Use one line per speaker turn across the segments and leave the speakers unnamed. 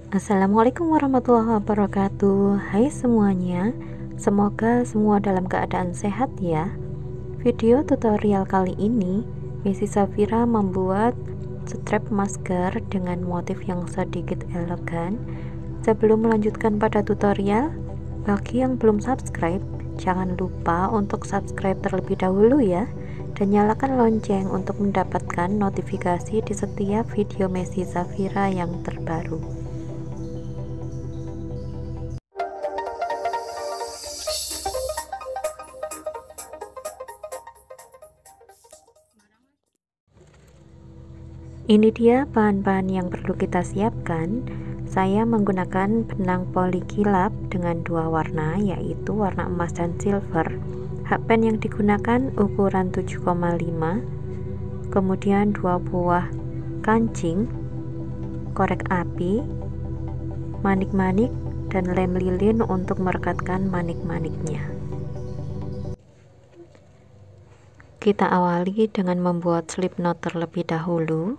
Assalamualaikum warahmatullahi wabarakatuh. Hai semuanya, semoga semua dalam keadaan sehat ya. Video tutorial kali ini Messi Safira membuat strap masker dengan motif yang sedikit elegan. Sebelum melanjutkan pada tutorial, bagi yang belum subscribe, jangan lupa untuk subscribe terlebih dahulu ya, dan nyalakan lonceng untuk mendapatkan notifikasi di setiap video Messi Safira yang terbaru. Ini dia bahan-bahan yang perlu kita siapkan. Saya menggunakan benang poli kilap dengan dua warna, yaitu warna emas dan silver. Hakpen yang digunakan ukuran 7,5, kemudian 2 buah kancing, korek api, manik-manik, dan lem lilin untuk merekatkan manik-maniknya. Kita awali dengan membuat slip knot terlebih dahulu.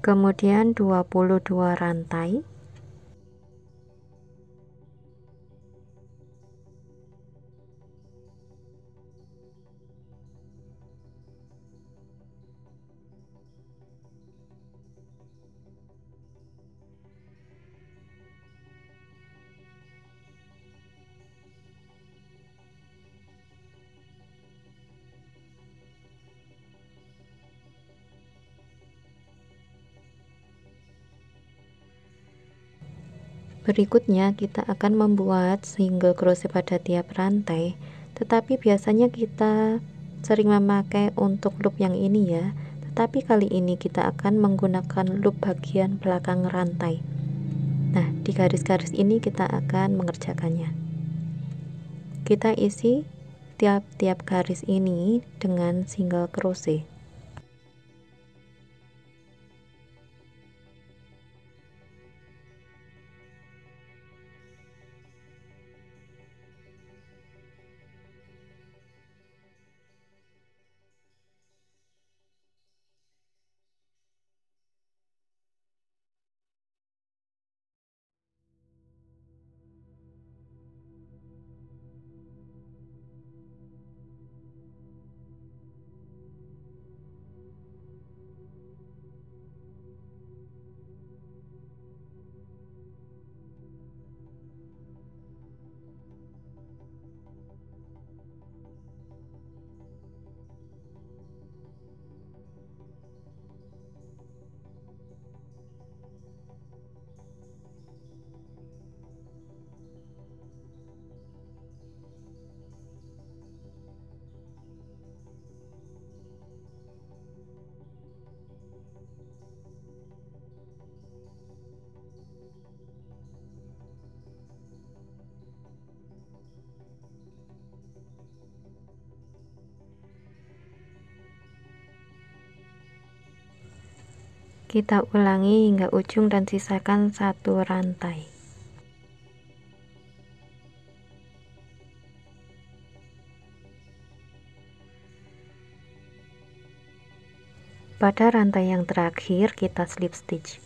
Kemudian 22 rantai. Berikutnya kita akan membuat single crochet pada tiap rantai, tetapi biasanya kita sering memakai untuk loop yang ini ya, tetapi kali ini kita akan menggunakan loop bagian belakang rantai. Nah, di garis-garis ini kita akan mengerjakannya. Kita isi tiap-tiap garis ini dengan single crochet. Kita ulangi hingga ujung dan sisakan satu rantai. Pada rantai yang terakhir kita slip stitch.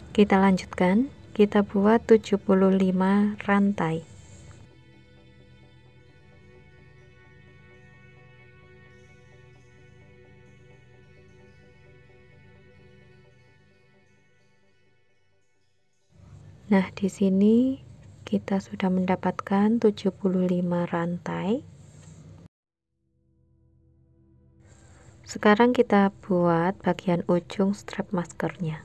Kita lanjutkan, kita buat 75 rantai. Nah, di sini kita sudah mendapatkan 75 rantai. Sekarang kita buat bagian ujung strap maskernya.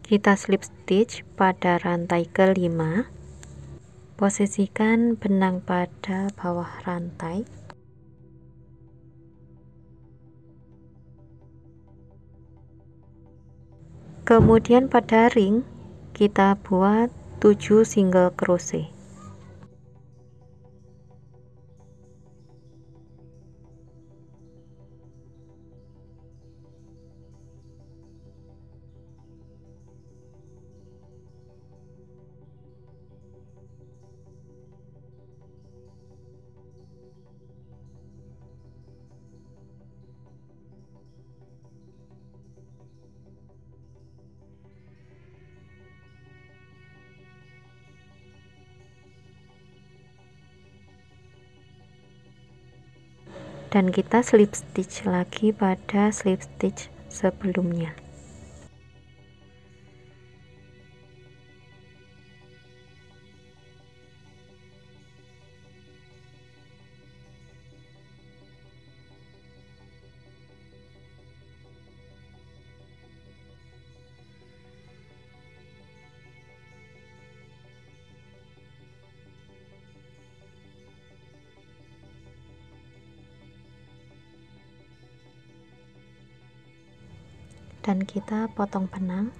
Kita slip stitch pada rantai kelima. Posisikan benang pada bawah rantai. Kemudian pada ring kita buat 7 single crochet. dan kita slip stitch lagi pada slip stitch sebelumnya. Dan kita potong benang.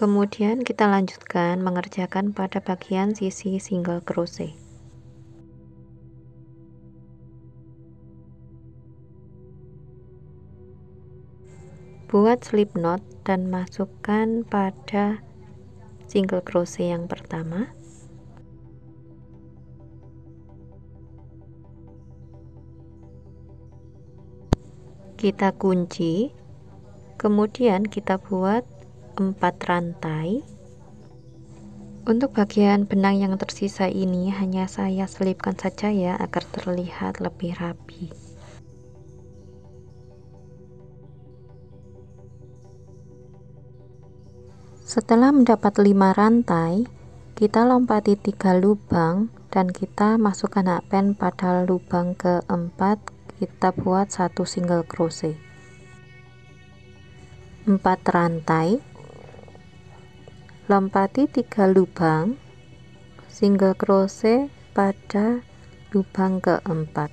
Kemudian kita lanjutkan mengerjakan pada bagian sisi single crochet. Buat slip knot dan masukkan pada single crochet yang pertama. Kita kunci, kemudian kita buat 4 rantai. Untuk bagian benang yang tersisa ini hanya saya selipkan saja ya, agar terlihat lebih rapi. Setelah mendapat 5 rantai, kita lompati 3 lubang dan kita masukkan hakpen pada lubang keempat. Kita buat 1 single crochet, 4 rantai, lompati 3 lubang, single crochet pada lubang keempat.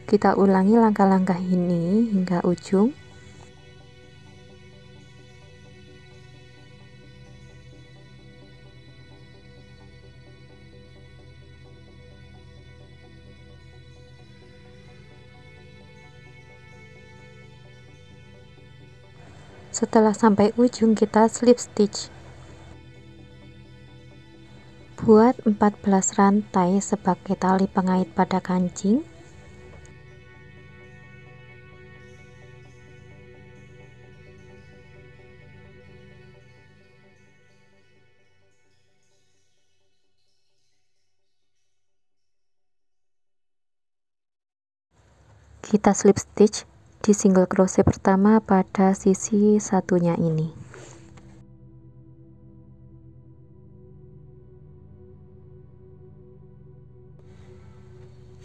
Kita ulangi langkah-langkah ini hingga ujung. Setelah sampai ujung, kita slip stitch. Buat 14 rantai sebagai tali pengait pada kancing. Kita slip stitch di single crochet pertama pada sisi satunya ini.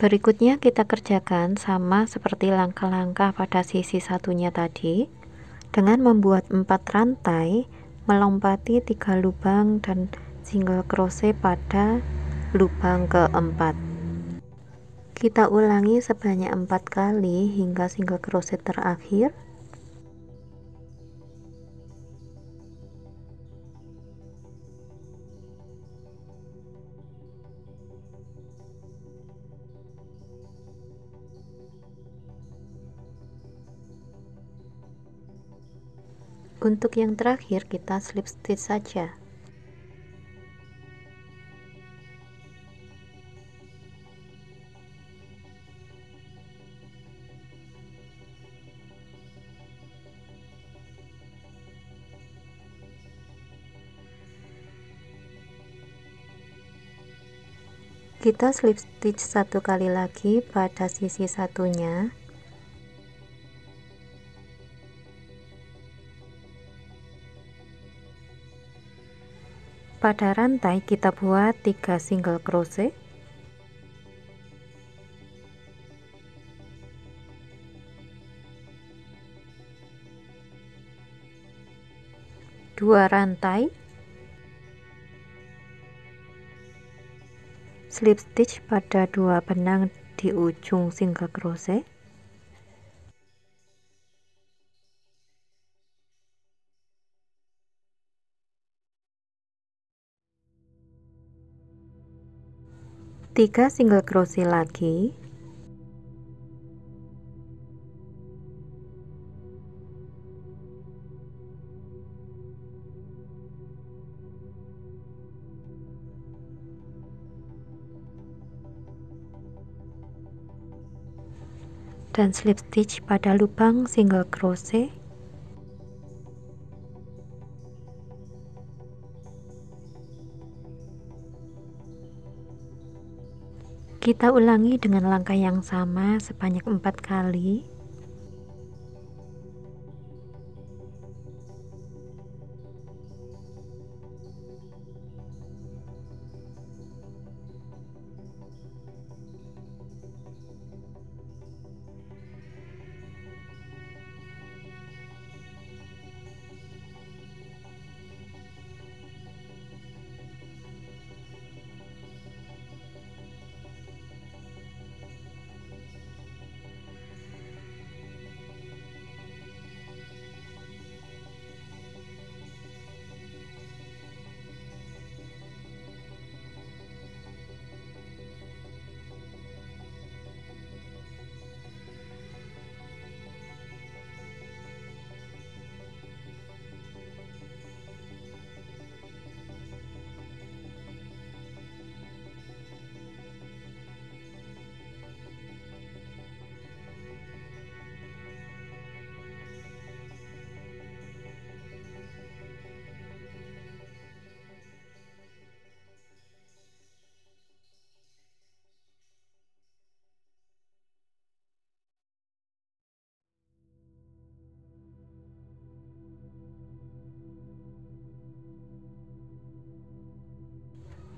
Berikutnya kita kerjakan sama seperti langkah-langkah pada sisi satunya tadi, dengan membuat 4 rantai, melompati 3 lubang dan single crochet pada lubang keempat. Kita ulangi sebanyak 4 kali hingga single crochet terakhir. Untuk yang terakhir kita slip stitch saja. Kita slip stitch 1 kali lagi pada sisi satunya. Pada rantai kita buat 3 single crochet. Dua rantai, slip stitch pada 2 benang di ujung single crochet. Tiga single crochet lagi. dan slip stitch pada lubang single crochet. Kita ulangi dengan langkah yang sama sebanyak 4 kali.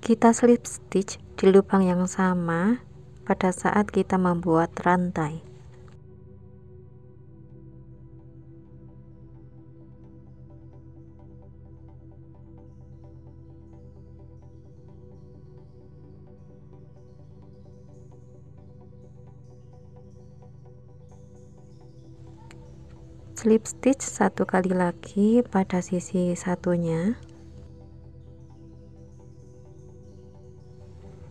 Kita slip stitch di lubang yang sama pada saat kita membuat rantai. Slip stitch satu kali lagi pada sisi satunya.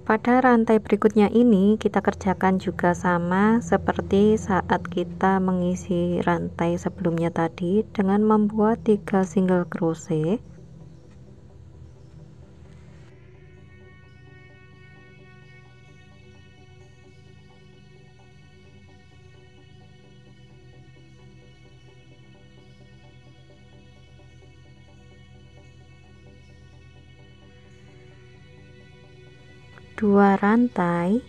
Pada rantai berikutnya ini kita kerjakan juga sama seperti saat kita mengisi rantai sebelumnya tadi dengan membuat 3 single crochet. Dua rantai,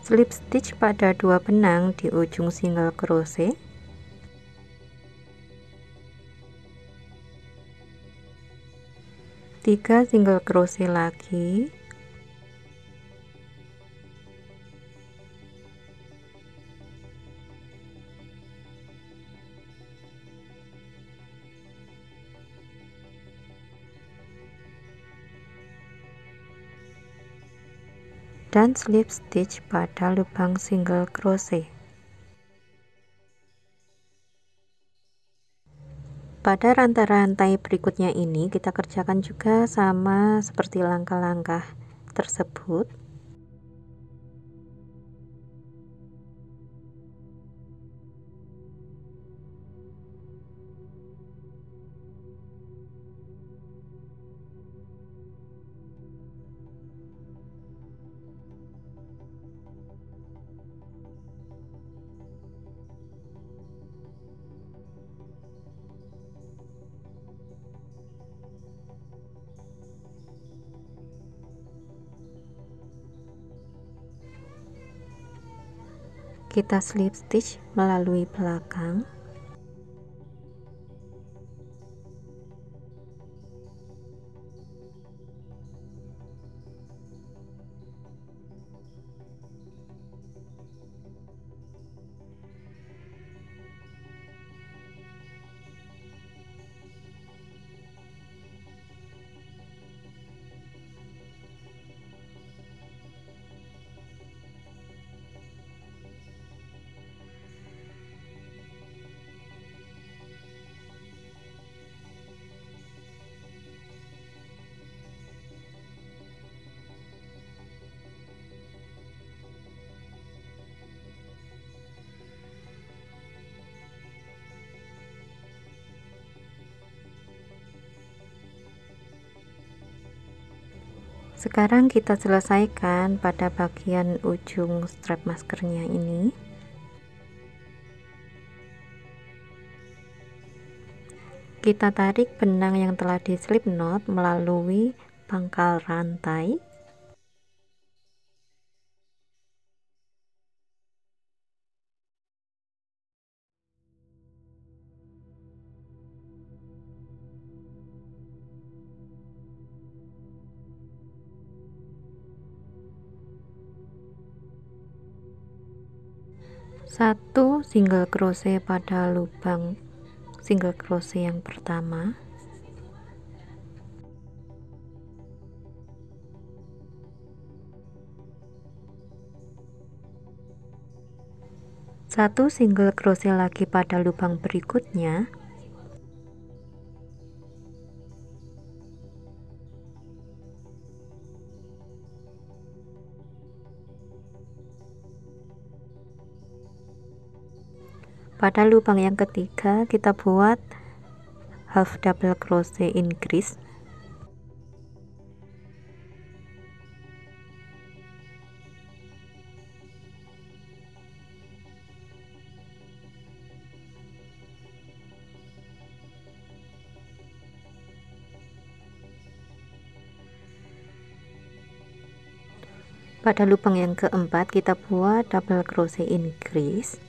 slip stitch pada 2 benang di ujung single crochet, tiga single crochet lagi, dan slip stitch pada lubang single crochet. Pada rantai-rantai berikutnya ini kita kerjakan juga sama seperti langkah-langkah tersebut. Kita slip stitch melalui belakang. Sekarang kita selesaikan pada bagian ujung strap maskernya ini. Kita tarik benang yang telah di slip knot melalui pangkal rantai. Satu single crochet pada lubang single crochet yang pertama. Satu single crochet lagi pada lubang berikutnya. Pada lubang yang ketiga kita buat half double crochet increase. Pada lubang yang keempat kita buat double crochet increase.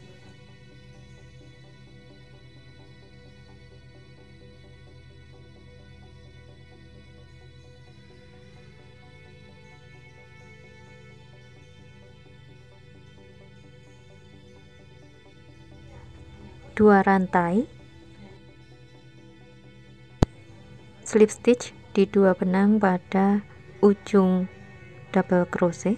Dua rantai, slip stitch di dua benang pada ujung double crochet.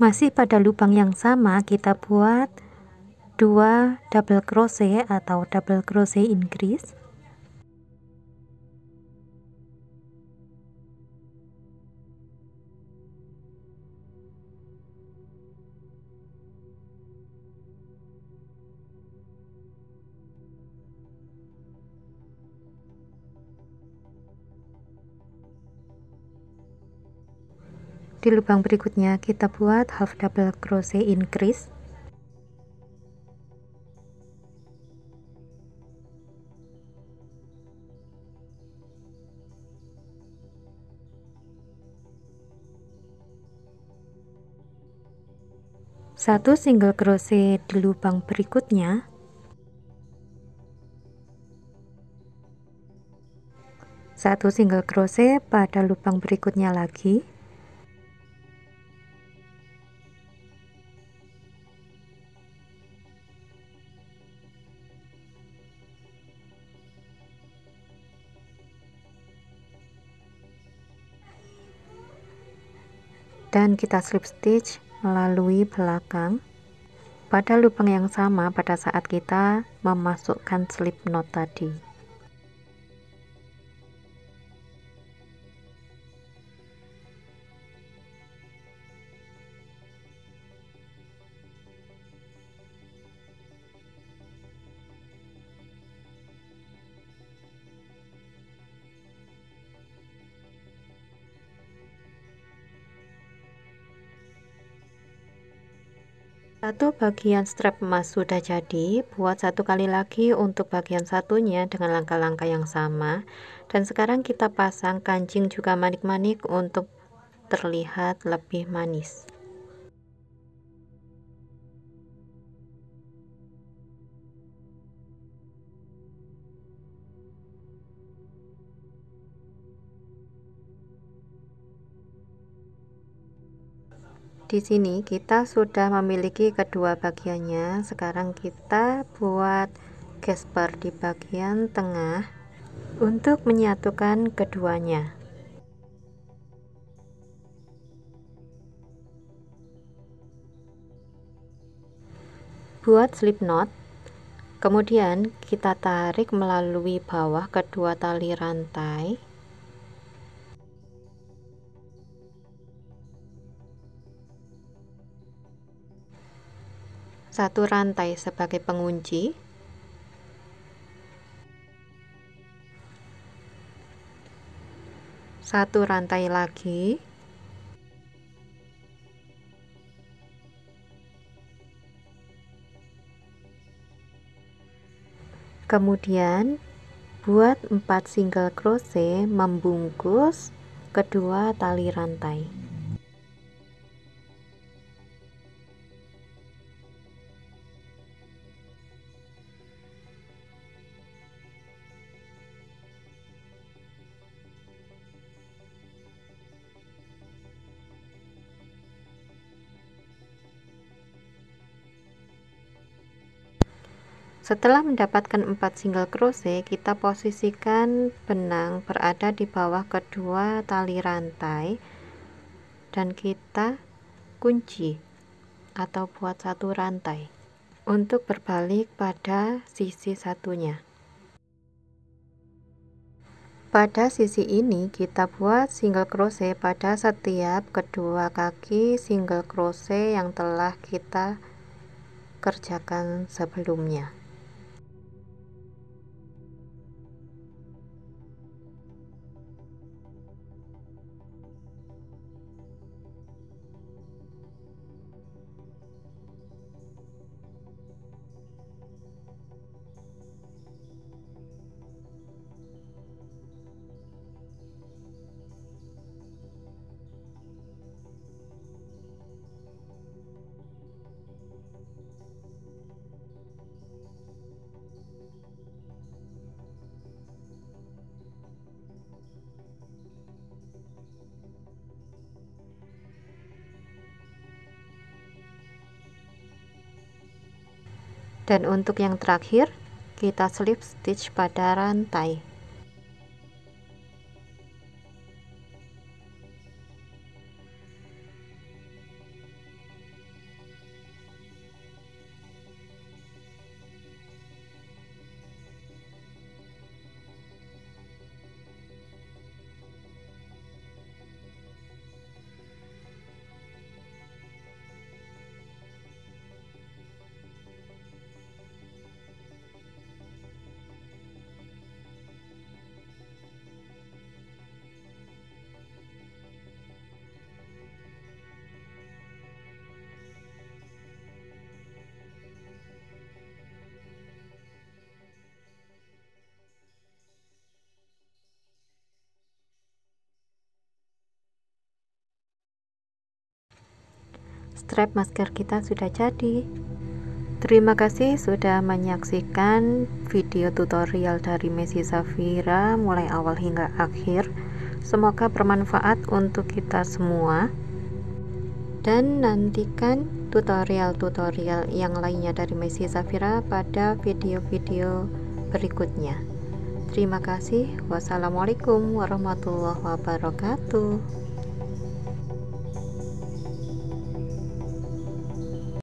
Masih pada lubang yang sama kita buat 2 double crochet atau double crochet increase. Di lubang berikutnya kita buat half double crochet increase. Satu single crochet di lubang berikutnya. Satu single crochet pada lubang berikutnya lagi. Dan kita slip stitch melalui belakang pada lubang yang sama pada saat kita memasukkan slip knot tadi. Satu bagian strap emas sudah jadi, buat satu kali lagi untuk bagian satunya dengan langkah-langkah yang sama. Dan sekarang kita pasang kancing juga manik-manik untuk terlihat lebih manis. Di sini kita sudah memiliki kedua bagiannya. Sekarang kita buat gesper di bagian tengah untuk menyatukan keduanya. Buat slip knot, kemudian kita tarik melalui bawah kedua tali rantai. Satu rantai sebagai pengunci, satu rantai lagi, kemudian buat 4 single crochet membungkus kedua tali rantai. Setelah mendapatkan 4 single crochet, kita posisikan benang berada di bawah kedua tali rantai dan kita kunci atau buat satu rantai untuk berbalik pada sisi satunya. Pada sisi ini kita buat single crochet pada setiap kedua kaki single crochet yang telah kita kerjakan sebelumnya. Dan untuk yang terakhir, kita slip stitch pada rantai. Strap masker kita sudah jadi. Terima kasih sudah menyaksikan video tutorial dari Messi Safira mulai awal hingga akhir. Semoga bermanfaat untuk kita semua. Dan nantikan tutorial-tutorial yang lainnya dari Messi Safira pada video-video berikutnya. Terima kasih. Wassalamualaikum warahmatullahi wabarakatuh.